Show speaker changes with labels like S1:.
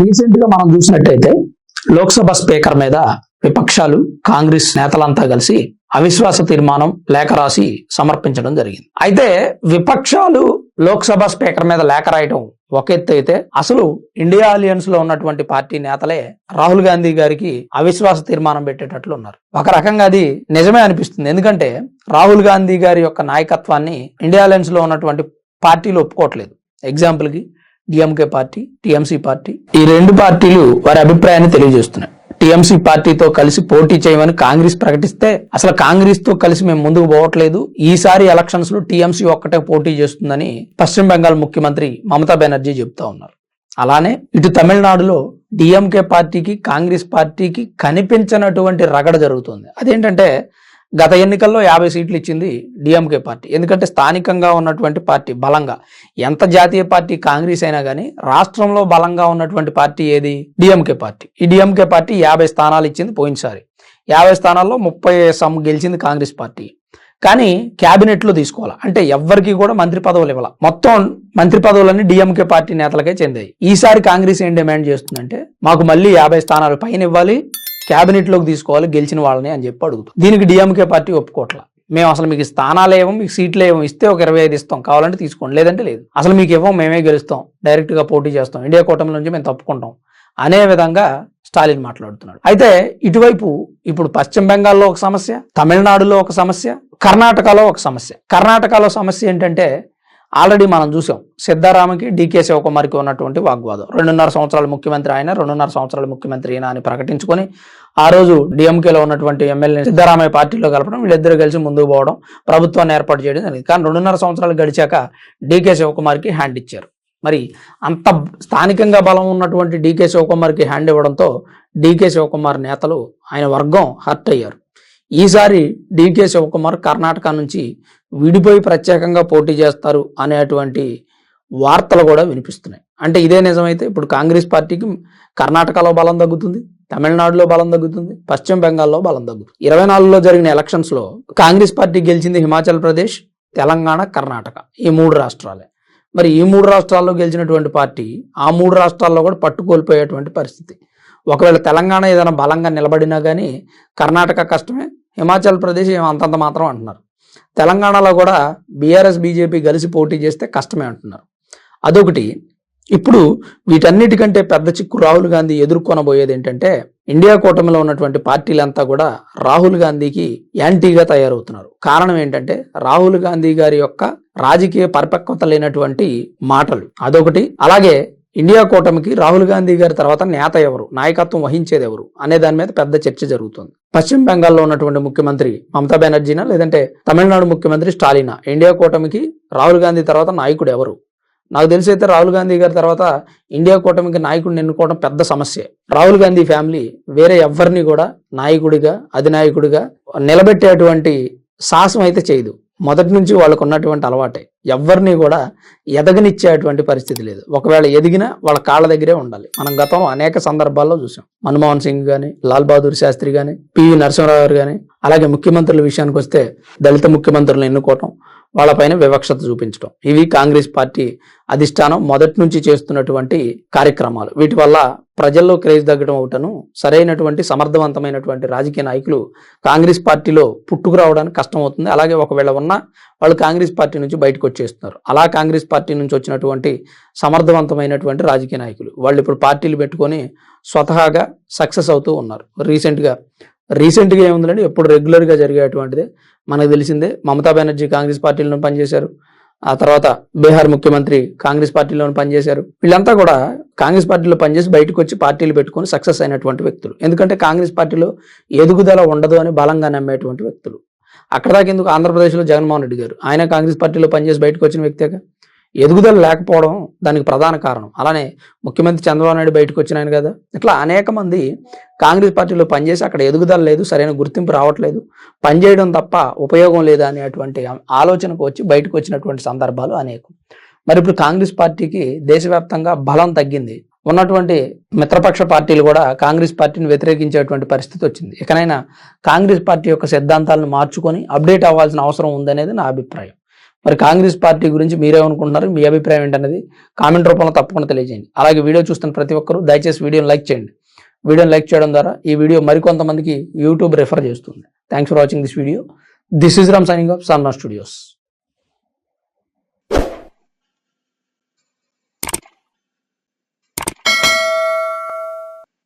S1: Recent గా మనం చూసినట్టయితే లోక్సభ స్పీకర్ మీద విపక్షాలు కాంగ్రెస్ నేతలంతా కలిసి అవిశ్వాస తీర్మానం లేఖ రాసి సమర్పించడం జరిగింది. అయితే విపక్షాలు లోక్సభ స్పీకర్ మీద లేఖ రాయటం ఒక ఎత్తు అయితే, అసలు ఇండియా అలియన్స్ లో ఉన్నటువంటి పార్టీ నేతలే రాహుల్ గాంధీ గారికి అవిశ్వాస తీర్మానం పెట్టేటట్లు ఉన్నారు. ఒక రకంగా అది నిజమే అనిపిస్తుంది. ఎందుకంటే రాహుల్ గాంధీ గారి యొక్క నాయకత్వాన్ని ఇండియా అలియన్స్ లో ఉన్నటువంటి పార్టీలు ఒప్పుకోవట్లేదు. ఎగ్జాంపుల్ కి డిఎంకే పార్టీ, టిఎంసీ పార్టీ, ఈ రెండు పార్టీలు వారి అభిప్రాయాన్ని తెలియజేస్తున్నాయి. టిఎంసీ పార్టీతో కలిసి పోటీ చేయమని కాంగ్రెస్ ప్రకటిస్తే, అసలు కాంగ్రెస్ తో కలిసి మేము ముందుకు పోవట్లేదు, ఈసారి ఎలక్షన్స్ లో టిఎంసీ ఒక్కటే పోటీ చేస్తుందని పశ్చిమ బెంగాల్ ముఖ్యమంత్రి మమతా బెనర్జీ చెబుతా ఉన్నారు. అలానే ఇటు తమిళనాడులో డిఎంకే పార్టీకి కాంగ్రెస్ పార్టీకి కనిపించినటువంటి రగడ జరుగుతుంది. అదేంటంటే గత ఎన్నికల్లో 50 సీట్లు ఇచ్చింది డిఎంకే పార్టీ. ఎందుకంటే స్థానికంగా ఉన్నటువంటి పార్టీ బలంగా, ఎంత జాతీయ పార్టీ కాంగ్రెస్ అయినా కానీ రాష్ట్రంలో బలంగా ఉన్నటువంటి పార్టీ ఏది? DMK party. ఈ డిఎంకే పార్టీ 50 స్థానాలు ఇచ్చింది పోయినసారి. 50 స్థానాల్లో 30 గెలిచింది కాంగ్రెస్ పార్టీ. కానీ క్యాబినెట్ లో తీసుకోవాలి అంటే ఎవ్వరికి కూడా మంత్రి పదవులు ఇవ్వాలి. మొత్తం మంత్రి పదవులన్నీ డిఎంకే పార్టీ నేతలకే చెందాయి. ఈసారి కాంగ్రెస్ ఏం డిమాండ్ చేస్తుందంటే, మాకు మళ్ళీ 50 స్థానాలు పైన ఇవ్వాలి, క్యాబినెట్ లోకి తీసుకోవాలి గెలిచిన వాళ్ళని అని చెప్పి అడుగుతాం. దీనికి డిఎంకే పార్టీ ఒప్పుకోట్ల. మేము అసలు మీకు స్థానాలు ఏమో, మీకు సీట్లు ఏమో, ఇస్తే ఒక 25 ఇస్తాం, కావాలంటే తీసుకోండి, లేదంటే లేదు, అసలు మీకు ఇవ్వం, మేమే గెలుస్తాం, డైరెక్ట్ గా పోటీ చేస్తాం, ఇండియా కూటమి నుంచి మేము తప్పుకుంటాం అనే విధంగా స్టాలిన్ మాట్లాడుతున్నాడు. అయితే ఇటువైపు ఇప్పుడు పశ్చిమ బెంగాల్లో ఒక సమస్య, తమిళనాడులో ఒక సమస్య, కర్ణాటకలో ఒక సమస్య. కర్ణాటకలో సమస్య ఏంటంటే, ఆల్రెడీ మనం చూసాం సిద్ధారామకి డికే శివకుమార్కి ఉన్నటువంటి వాగ్వాదం. 2.5 సంవత్సరాల ముఖ్యమంత్రి ఆయన, 2.5 సంవత్సరాల ముఖ్యమంత్రి ఈయన అని ప్రకటించుకొని ఆ రోజు డిఎంకేలో ఉన్నటువంటి ఎమ్మెల్యే సిద్ధారామయ్య పార్టీలో కలపడం, వీళ్ళిద్దరు కలిసి ముందుకు పోవడం, ప్రభుత్వాన్ని ఏర్పాటు చేయడం జరిగింది. కానీ 2.5 సంవత్సరాలు గడిచాక డికే శివకుమార్కి హ్యాండ్ ఇచ్చారు. మరి అంత స్థానికంగా బలం ఉన్నటువంటి డికే శివకుమార్కి హ్యాండ్ ఇవ్వడంతో డికే శివకుమార్ నేతలు, ఆయన వర్గం హర్ట్ అయ్యారు. ఈసారి డికే శివకుమార్ కర్ణాటక నుంచి విడిపోయి ప్రత్యేకంగా పోటీ చేస్తారు అనేటువంటి వార్తలు కూడా వినిపిస్తున్నాయి. అంటే ఇదే నిజమైతే ఇప్పుడు కాంగ్రెస్ పార్టీకి కర్ణాటకలో బలం తగ్గుతుంది, తమిళనాడులో బలం తగ్గుతుంది, పశ్చిమ బెంగాల్లో బలం తగ్గుతుంది. 24లో జరిగిన ఎలక్షన్స్ లో కాంగ్రెస్ పార్టీ గెలిచింది హిమాచల్ ప్రదేశ్, తెలంగాణ, కర్ణాటక, ఈ 3 రాష్ట్రాలే. మరి ఈ 3 రాష్ట్రాల్లో గెలిచినటువంటి పార్టీ ఆ 3 రాష్ట్రాల్లో కూడా పట్టుకోల్పోయేటువంటి పరిస్థితి. ఒకవేళ తెలంగాణ ఏదైనా బలంగా నిలబడినా కానీ కర్ణాటక కష్టమే, హిమాచల్ ప్రదేశ్ అంతంత మాత్రం అంటున్నారు. తెలంగాణలో కూడా బీఆర్ఎస్ బీజేపీ కలిసి పోటీ చేస్తే కష్టమే అంటున్నారు. అదొకటి. ఇప్పుడు వీటన్నిటికంటే పెద్ద చిక్కు రాహుల్ గాంధీ ఎదుర్కొనబోయేది ఏంటంటే, ఇండియా కూటమిలో ఉన్నటువంటి పార్టీలంతా కూడా రాహుల్ గాంధీకి యాంటీగా తయారవుతున్నారు. కారణం ఏంటంటే రాహుల్ గాంధీ గారి యొక్క రాజకీయ పరిపక్వత లేనటువంటి మాటలు, అదొకటి. అలాగే ఇండియా కూటమికి రాహుల్ గాంధీ గారి తర్వాత నేత ఎవరు, నాయకత్వం వహించేది ఎవరు అనే దాని మీద పెద్ద చర్చ జరుగుతుంది. పశ్చిమ బెంగాల్లో ఉన్నటువంటి ముఖ్యమంత్రి మమతా బెనర్జీనా, లేదంటే తమిళనాడు ముఖ్యమంత్రి స్టాలినా, ఇండియా కూటమికి రాహుల్ గాంధీ తర్వాత నాయకుడు ఎవరు? నాకు తెలిసి అయితే రాహుల్ గాంధీ గారి తర్వాత ఇండియా కూటమికి నాయకుడిని ఎన్నుకోవడం పెద్ద సమస్య. రాహుల్ గాంధీ ఫ్యామిలీ వేరే ఎవరిని కూడా నాయకుడిగా, అధినాయకుడిగా నిలబెట్టేటువంటి సాహసం అయితే చేయదు. మొదటి నుంచి వాళ్ళకు ఉన్నటువంటి అలవాటే, ఎవరిని కూడా ఎదగనిచ్చేటువంటి పరిస్థితి లేదు. ఒకవేళ ఎదిగినా వాళ్ళ కాళ్ళ దగ్గరే ఉండాలి. మనం గతంలో అనేక సందర్భాల్లో చూసాం. మన్మోహన్ సింగ్ గాని, లాల్ బహదూర్ శాస్త్రి గాని, పివి నరసింహరావు గారు గాని, అలాగే ముఖ్యమంత్రుల విషయానికి వస్తే దళిత ముఖ్యమంత్రులను ఎన్నుకోవటం, వాళ్ళపైన వివక్షత చూపించడం, ఇవి కాంగ్రెస్ పార్టీ అధిష్టానం మొదటి నుంచి చేస్తున్నటువంటి కార్యక్రమాలు. వీటి వల్ల ప్రజల్లో క్రేజ్ తగ్గడం ఒకటను, సరైనటువంటి సమర్థవంతమైనటువంటి రాజకీయ నాయకులు కాంగ్రెస్ పార్టీలో పుట్టుకురావడానికి కష్టం అవుతుంది. అలాగే ఒకవేళ ఉన్నా వాళ్ళు కాంగ్రెస్ పార్టీ నుంచి బయటకు వచ్చేస్తున్నారు. అలా కాంగ్రెస్ పార్టీ నుంచి వచ్చినటువంటి సమర్థవంతమైనటువంటి రాజకీయ నాయకులు వాళ్ళు ఇప్పుడు పార్టీలు పెట్టుకొని స్వతహాగా సక్సెస్ అవుతూ ఉన్నారు. రీసెంట్గా ఏముందంటే, ఎప్పుడు రెగ్యులర్గా జరిగేటువంటిదే మనకు తెలిసిందే. మమతా బెనర్జీ కాంగ్రెస్ పార్టీలో పనిచేశారు, ఆ తర్వాత బీహార్ ముఖ్యమంత్రి కాంగ్రెస్ పార్టీలో పనిచేశారు. వీళ్ళంతా కూడా కాంగ్రెస్ పార్టీలో పనిచేసి బయటకు వచ్చి పార్టీలు పెట్టుకొని సక్సెస్ అయినటువంటి వ్యక్తులు. ఎందుకంటే కాంగ్రెస్ పార్టీలో ఎదుగుదల ఉండదు అని బలంగా నమ్మేటువంటి వ్యక్తులు. అక్కడ దాకా ఎందుకు, ఆంధ్రప్రదేశ్లో జగన్మోహన్ రెడ్డి గారు, ఆయన కాంగ్రెస్ పార్టీలో పనిచేసి బయటకు వచ్చిన వ్యక్తిగా. ఎదుగుదల లేకపోవడం దానికి ప్రధాన కారణం. అలానే ముఖ్యమంత్రి చంద్రబాబు నాయుడు బయటకు వచ్చిన ఆయన కదా. ఇట్లా అనేక మంది కాంగ్రెస్ పార్టీలో పనిచేసి అక్కడ ఎదుగుదల లేదు, సరైన గుర్తింపు రావట్లేదు, పనిచేయడం తప్ప ఉపయోగం లేదా అనేటువంటి ఆలోచనకు వచ్చి బయటకు వచ్చినటువంటి సందర్భాలు అనేకం. మరి ఇప్పుడు కాంగ్రెస్ పార్టీకి దేశవ్యాప్తంగా బలం తగ్గింది. ఉన్నటువంటి మిత్రపక్ష పార్టీలు కూడా కాంగ్రెస్ పార్టీని వ్యతిరేకించేటువంటి పరిస్థితి వచ్చింది. ఇకనైనా కాంగ్రెస్ పార్టీ యొక్క సిద్ధాంతాలను మార్చుకొని అప్డేట్ అవ్వాల్సిన అవసరం ఉందనేది నా అభిప్రాయం. మరి కాంగ్రెస్ పార్టీ గురించి మీరేమనుకుంటున్నారు, మీ అభిప్రాయం ఏంటనేది కామెంట్ రూపంలో తప్పకుండా తెలియజేయండి. అలాగే వీడియో చూస్తున్న ప్రతి ఒక్కరూ దయచేసి వీడియోని లైక్ చేయండి. వీడియోని లైక్ చేయడం ద్వారా ఈ వీడియో మరికొంతమందికి యూట్యూబ్ రెఫర్ చేస్తుంది. Thanks for watching this video. This is Ram signing off Samna studios.